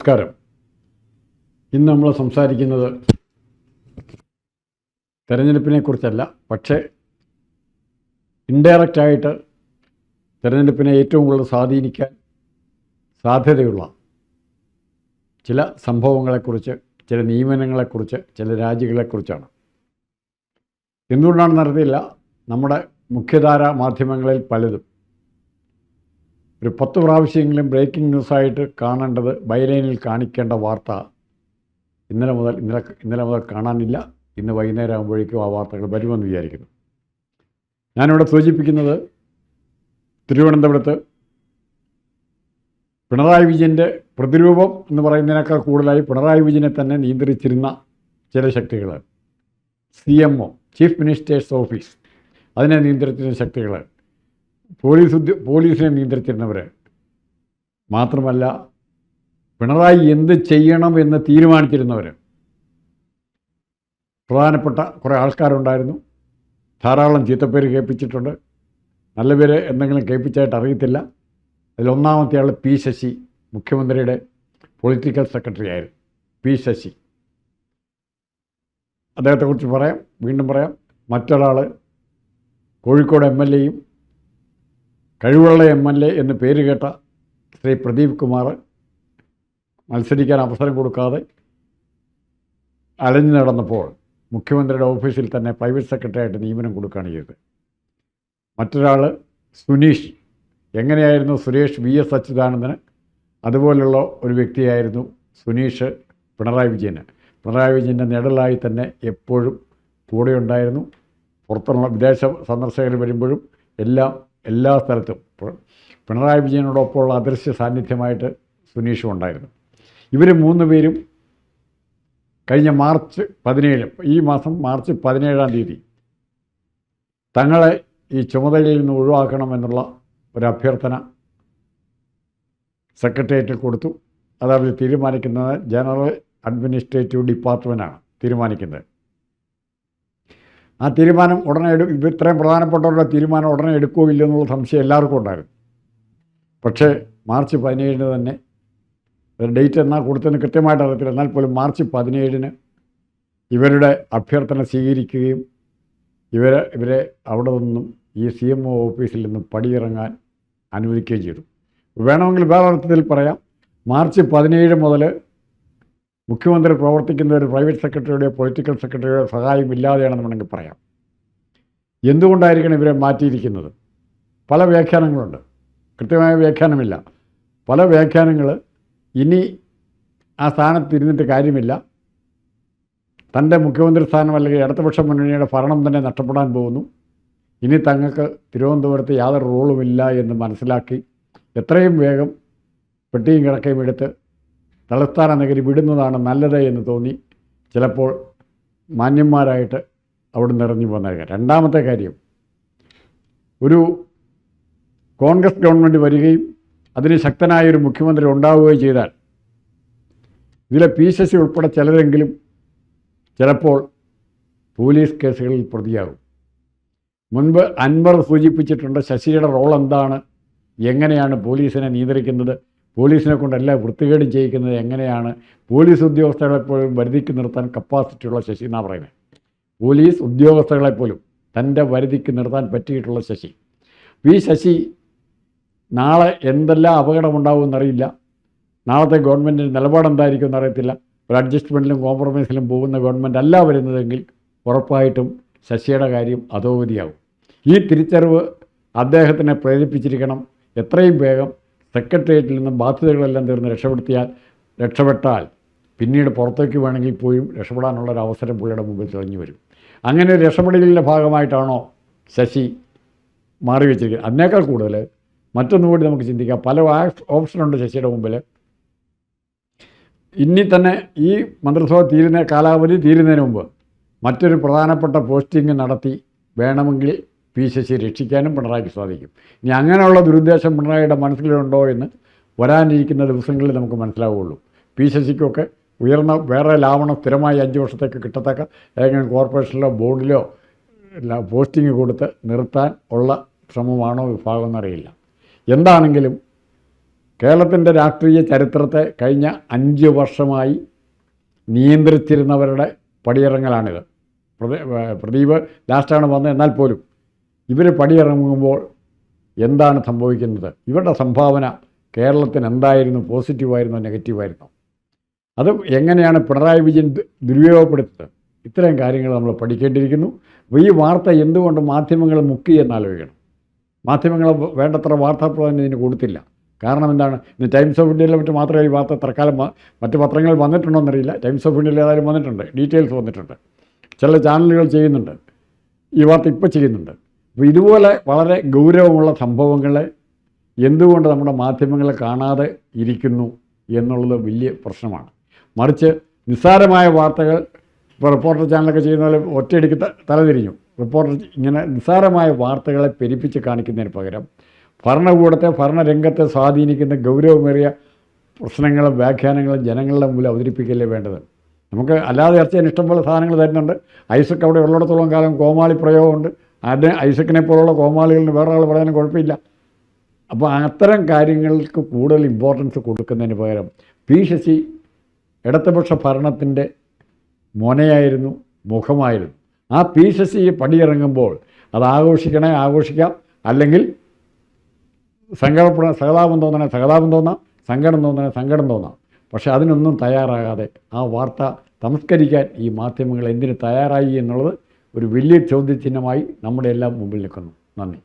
നമസ്കാരം. ഇന്ന് നമ്മൾ സംസാരിക്കുന്നത് തെരഞ്ഞെടുപ്പിനെ കുറിച്ചല്ല, പക്ഷേ ഇൻഡയറക്റ്റായിട്ട് തെരഞ്ഞെടുപ്പിനെ ഏറ്റവും കൂടുതൽ സ്വാധീനിക്കാൻ സാധ്യതയുള്ള ചില സംഭവങ്ങളെക്കുറിച്ച്, ചില നിയമനങ്ങളെക്കുറിച്ച്, ചില രാജികളെക്കുറിച്ചാണ്. എന്തുകൊണ്ടാണെന്ന് അറിയില്ല, നമ്മുടെ മുഖ്യധാര മാധ്യമങ്ങളിൽ പലതും ഒരു 10 പ്രാവശ്യമെങ്കിലും ബ്രേക്കിംഗ് ന്യൂസായിട്ട് കാണേണ്ടത്, ബൈലൈനിൽ കാണിക്കേണ്ട വാർത്ത ഇന്നലെ മുതൽ കാണാനില്ല. ഇന്ന് വൈകുന്നേരം ആകുമ്പോഴേക്കും ആ വാർത്തകൾ വരുമെന്ന് വിചാരിക്കുന്നു. ഞാനിവിടെ സൂചിപ്പിക്കുന്നത് തിരുവനന്തപുരത്ത് പിണറായി വിജയൻ്റെ പ്രതിരൂപം എന്ന് പറയുന്നതിനേക്കാൾ കൂടുതലായി പിണറായി വിജയനെ തന്നെ നിയന്ത്രിച്ചിരുന്ന ചില ശക്തികൾ, CMO, ചീഫ് മിനിസ്റ്റേഴ്സ് ഓഫീസ്, അതിനെ നിയന്ത്രിച്ചിരുന്ന ശക്തികൾ, പോലീസിനെ നിയന്ത്രിച്ചിരുന്നവർ, മാത്രമല്ല പിണറായി എന്ത് ചെയ്യണം എന്ന് തീരുമാനിച്ചിരുന്നവർ, പ്രധാനപ്പെട്ട കുറേ ആൾക്കാരുണ്ടായിരുന്നു. ധാരാളം ചീത്തപ്പേര് കേൾപ്പിച്ചിട്ടുണ്ട്. നല്ല പേര് എന്തെങ്കിലും കേൾപ്പിച്ചായിട്ട് അറിയത്തില്ല. അതിലൊന്നാമത്തെ ആൾ P. ശശി, മുഖ്യമന്ത്രിയുടെ പൊളിറ്റിക്കൽ സെക്രട്ടറി ആയിരുന്നു P. ശശി. അദ്ദേഹത്തെക്കുറിച്ച് വീണ്ടും പറയാം. മറ്റൊരാൾ കോഴിക്കോട് MLA-യും കഴിവുള്ള MLA എന്ന് പേര് കേട്ട ശ്രീ പ്രദീപ് കുമാർ, മത്സരിക്കാൻ അവസരം കൊടുക്കാതെ അലഞ്ഞു നടന്നപ്പോൾ മുഖ്യമന്ത്രിയുടെ ഓഫീസിൽ തന്നെ പ്രൈവറ്റ് സെക്രട്ടറി ആയിട്ട് നിയമനം കൊടുക്കുകയാണ് ചെയ്തത്. മറ്റൊരാൾ സുനീഷ്. എങ്ങനെയായിരുന്നു സുരേഷ് VS അച്യുതാനന്ദന്, അതുപോലുള്ള ഒരു വ്യക്തിയായിരുന്നു സുനീഷ് പിണറായി വിജയന്. പിണറായി വിജയൻ്റെ നിഴലായി തന്നെ എപ്പോഴും കൂടെ ഉണ്ടായിരുന്നു. പുറത്തുള്ള വിദേശ സന്ദർശകർ വരുമ്പോഴും എല്ലാ സ്ഥലത്തും പിണറായി വിജയനോടൊപ്പമുള്ള അദൃശ്യ സാന്നിധ്യമായിട്ട് സുനീഷും ഉണ്ടായിരുന്നു. ഇവർ 3 പേരും കഴിഞ്ഞ മാർച്ച് 17, ഈ മാസം മാർച്ച് 17-ാം തീയതി തങ്ങളെ ഈ ചുമതലയിൽ നിന്ന് ഒഴിവാക്കണമെന്നുള്ള ഒരു അഭ്യർത്ഥന സെക്രട്ടേറിയറ്റിൽ കൊടുത്തു. അതവർ തീരുമാനിക്കുന്നത് ജനറൽ അഡ്മിനിസ്ട്രേറ്റീവ് ഡിപ്പാർട്ട്മെൻറ്റാണ് തീരുമാനിക്കുന്നത്. ആ തീരുമാനം ഉടനെ ഇത്രയും പ്രധാനപ്പെട്ടവരുടെ തീരുമാനം ഉടനെ എടുക്കുകയോ ഇല്ലെന്നുള്ള സംശയം എല്ലാവർക്കും ഉണ്ടായിരുന്നു. പക്ഷേ മാർച്ച് 17-ന് തന്നെ, ഡേറ്റ് എന്നാൽ കൊടുത്തതിന് കൃത്യമായിട്ട് അറിയത്തില്ല, എന്നാൽ പോലും മാർച്ച് 17-ന് ഇവരുടെ അഭ്യർത്ഥന സ്വീകരിക്കുകയും ഇവരെ അവിടെ നിന്നും ഈ CMO ഓഫീസിൽ നിന്നും പടിയിറങ്ങാൻ അനുവദിക്കുകയും ചെയ്തു. വേണമെങ്കിൽ വേറെ അർത്ഥത്തിൽ പറയാം, മാർച്ച് 17 മുതൽ മുഖ്യമന്ത്രി പ്രവർത്തിക്കുന്ന ഒരു പ്രൈവറ്റ് സെക്രട്ടറിയുടെയോ പൊളിറ്റിക്കൽ സെക്രട്ടറിയുടെയോ സഹായം ഇല്ലാതെയാണെന്ന് വേണമെങ്കിൽ പറയാം. എന്തുകൊണ്ടായിരിക്കണം ഇവരെ മാറ്റിയിരിക്കുന്നത്? പല വ്യാഖ്യാനങ്ങളുണ്ട്, കൃത്യമായ വ്യാഖ്യാനമില്ല. പല വ്യാഖ്യാനങ്ങൾ, ഇനി ആ സ്ഥാനത്ത് ഇരുന്നിട്ട് കാര്യമില്ല, തൻ്റെ മുഖ്യമന്ത്രി സ്ഥാനം അല്ലെങ്കിൽ ഇടതുപക്ഷ മുന്നണിയുടെ ഭരണം തന്നെ നഷ്ടപ്പെടാൻ പോകുന്നു, ഇനി തങ്ങൾക്ക് തിരുവനന്തപുരത്ത് യാതൊരു റോളുമില്ല എന്ന് മനസ്സിലാക്കി എത്രയും വേഗം പെട്ടിയും കിടക്കയും എടുത്ത് തലസ്ഥാന നഗരി വിടുന്നതാണ് നല്ലത് എന്ന് തോന്നി ചിലപ്പോൾ മാന്യന്മാരായിട്ട് അവിടെ നിറഞ്ഞു വന്നേക്കാം. രണ്ടാമത്തെ കാര്യം, ഒരു കോൺഗ്രസ് ഗവൺമെൻറ് വരികയും അതിന് ശക്തനായൊരു മുഖ്യമന്ത്രി ഉണ്ടാവുകയും ചെയ്താൽ ഇതിലെ P. ശശി ഉൾപ്പെടെ ചിലരെങ്കിലും ചിലപ്പോൾ പോലീസ് കേസുകളിൽ പ്രതിയാകും. മുൻപ് അൻവർ സൂചിപ്പിച്ചിട്ടുണ്ട് ശശിയുടെ റോൾ എന്താണ്, എങ്ങനെയാണ് പോലീസിനെ നിയന്ത്രിക്കുന്നത്, പോലീസിനെ കൊണ്ടല്ല വൃത്തികേടും ചെയ്യിക്കുന്നത് എങ്ങനെയാണ്, പോലീസ് ഉദ്യോഗസ്ഥകളെപ്പോലും വരുതിക്ക് നിർത്താൻ കപ്പാസിറ്റിയുള്ള ശശി എന്നാണ് പറയുന്നത്. പോലീസ് ഉദ്യോഗസ്ഥകളെപ്പോലും തൻ്റെ വരുതിക്ക് നിർത്താൻ പറ്റിയിട്ടുള്ള ശശി. P. ശശി നാളെ എന്തെല്ലാം അപകടമുണ്ടാകുമെന്നറിയില്ല, നാളത്തെ ഗവൺമെൻറ്റിൻ്റെ നിലപാടെന്തായിരിക്കും എന്നറിയത്തില്ല. ഒരു അഡ്ജസ്റ്റ്മെൻറ്റിലും കോംപ്രമൈസിലും പോകുന്ന ഗവൺമെൻറ് അല്ല വരുന്നതെങ്കിൽ ഉറപ്പായിട്ടും ശശിയുടെ കാര്യം അധോഗതിയാകും. ഈ തിരിച്ചറിവ് അദ്ദേഹത്തിനെ പ്രേരിപ്പിച്ചിരിക്കണം. എത്രയും വേഗം സെക്രട്ടേറിയറ്റിൽ നിന്നും ബാധ്യതകളെല്ലാം തീർന്ന് രക്ഷപ്പെട്ടാൽ പിന്നീട് പുറത്തേക്ക് വേണമെങ്കിൽ പോയും രക്ഷപ്പെടാനുള്ളൊരവസരം പുള്ളിയുടെ മുമ്പിൽ തെളിഞ്ഞു വരും. അങ്ങനെ ഒരു രക്ഷപ്പെടലിൻ്റെ ഭാഗമായിട്ടാണോ ശശി മാറി വെച്ചിരിക്കുന്നത്? അതിനേക്കാൾ കൂടുതൽ മറ്റൊന്നുകൂടി നമുക്ക് ചിന്തിക്കാം. പല ഓപ്ഷനുണ്ട് ശശിയുടെ മുമ്പിൽ. ഇനി തന്നെ ഈ മന്ത്രിസഭ കാലാവധി തീരുന്നതിന് മുമ്പ് മറ്റൊരു പ്രധാനപ്പെട്ട പോസ്റ്റിംഗ് നടത്തി വേണമെങ്കിൽ P. ശശി രക്ഷിക്കാനും പിണറായിക്ക് സാധിക്കും. ഇനി അങ്ങനെയുള്ള ദുരുദ്ദേശം പിണറായിയുടെ മനസ്സിലുണ്ടോ എന്ന് വരാനിരിക്കുന്ന ദിവസങ്ങളിൽ നമുക്ക് മനസ്സിലാവുകയുള്ളൂ. P. ശശിക്കൊക്കെ ഉയർന്ന വേറെ ലാവണം സ്ഥിരമായി 5 വർഷത്തേക്ക് കിട്ടത്തക്ക ഏതെങ്കിലും കോർപ്പറേഷനിലോ ബോർഡിലോ പോസ്റ്റിംഗ് കൊടുത്ത് നിർത്താൻ ഉള്ള ശ്രമമാണോ വിഭാഗം എന്നറിയില്ല. എന്താണെങ്കിലും കേരളത്തിൻ്റെ രാഷ്ട്രീയ ചരിത്രത്തെ കഴിഞ്ഞ 5 വർഷമായി നിയന്ത്രിച്ചിരുന്നവരുടെ പടിയിറങ്ങലാണിത്. പ്രദീപ് ലാസ്റ്റാണ് വന്നത്. എന്നാൽ പോലും ഇവർ പടിയിറങ്ങുമ്പോൾ എന്താണ് സംഭവിക്കുന്നത്? ഇവരുടെ സംഭാവന കേരളത്തിന് എന്തായിരുന്നു? പോസിറ്റീവായിരുന്നോ നെഗറ്റീവായിരുന്നോ? അത് എങ്ങനെയാണ് പിണറായി വിജയൻ ദുരുപയോഗപ്പെടുത്തുന്നത്? ഇത്തരം കാര്യങ്ങൾ നമ്മൾ പഠിക്കേണ്ടിയിരിക്കുന്നു. അപ്പോൾ ഈ വാർത്ത എന്തുകൊണ്ട് മാധ്യമങ്ങൾ മുക്കി എന്നാലോചിക്കണം. മാധ്യമങ്ങൾ വേണ്ടത്ര വാർത്താപ്രധാനം ഇതിന് കൊടുത്തില്ല. കാരണം എന്താണ്? ഇന്ന് ടൈംസ് ഓഫ് ഇന്ത്യയിലെ മറ്റ് മാത്രമേ ഈ വാർത്ത തൽക്കാലം മറ്റ് പത്രങ്ങളിൽ വന്നിട്ടുണ്ടോ എന്നറിയില്ല. ടൈംസ് ഓഫ് ഇന്ത്യയിൽ ഏതായാലും വന്നിട്ടുണ്ട്, ഡീറ്റെയിൽസ് വന്നിട്ടുണ്ട്. ചില ചാനലുകൾ ചെയ്യുന്നുണ്ട്, ഈ വാർത്ത ഇപ്പോൾ ചെയ്യുന്നുണ്ട്. അപ്പോൾ ഇതുപോലെ വളരെ ഗൗരവമുള്ള സംഭവങ്ങളെ എന്തുകൊണ്ട് നമ്മുടെ മാധ്യമങ്ങൾ കാണാതെ ഇരിക്കുന്നു എന്നുള്ളത് വലിയ പ്രശ്നമാണ്. മറിച്ച് നിസ്സാരമായ വാർത്തകൾ, ഇപ്പോൾ റിപ്പോർട്ടർ ചാനലൊക്കെ ചെയ്യുന്ന പോലെ ഒറ്റയടിക്ക് തലതിരിഞ്ഞു. റിപ്പോർട്ടർ ഇങ്ങനെ നിസ്സാരമായ വാർത്തകളെ പെരുപ്പിച്ച് കാണിക്കുന്നതിന് പകരം ഭരണകൂടത്തെ, ഭരണരംഗത്തെ സ്വാധീനിക്കുന്ന ഗൗരവമേറിയ പ്രശ്നങ്ങളും വ്യാഖ്യാനങ്ങളും ജനങ്ങളുടെ മുമ്പിൽ അവതരിപ്പിക്കല്ലേ വേണ്ടത്. നമുക്ക് അല്ലാതെ ഇറച്ചിയാൻ ഇഷ്ടംപോലെ സാധനങ്ങൾ തരുന്നുണ്ട്. ഐസക് അവിടെ ഉള്ളിടത്തോളം കാലം കോമാളി പ്രയോഗമുണ്ട്. അതിന് ഐസക്കിനെ പോലുള്ള കോമാളികളിന് വേറെ ആൾ പറയാനും കുഴപ്പമില്ല. അപ്പോൾ അത്തരം കാര്യങ്ങൾക്ക് കൂടുതൽ ഇമ്പോർട്ടൻസ് കൊടുക്കുന്നതിന് പകരം പി ശശി ഇടതുപക്ഷ ഭരണത്തിൻ്റെ മൊനയായിരുന്നു, മുഖമായിരുന്നു. ആ പി ശശി പടിയിറങ്ങുമ്പോൾ അത് ആഘോഷിക്കാം, അല്ലെങ്കിൽ സഹതാപം തോന്നാം, സങ്കടം തോന്നാം. പക്ഷേ അതിനൊന്നും തയ്യാറാകാതെ ആ വാർത്ത സംസ്കരിക്കാൻ ഈ മാധ്യമങ്ങൾ എന്തിന് തയ്യാറായി എന്നുള്ളത് ഒരു വലിയ ചോദ്യചിഹ്നമായി നമ്മുടെ എല്ലാം മുമ്പിൽ നിൽക്കുന്നു. നന്ദി.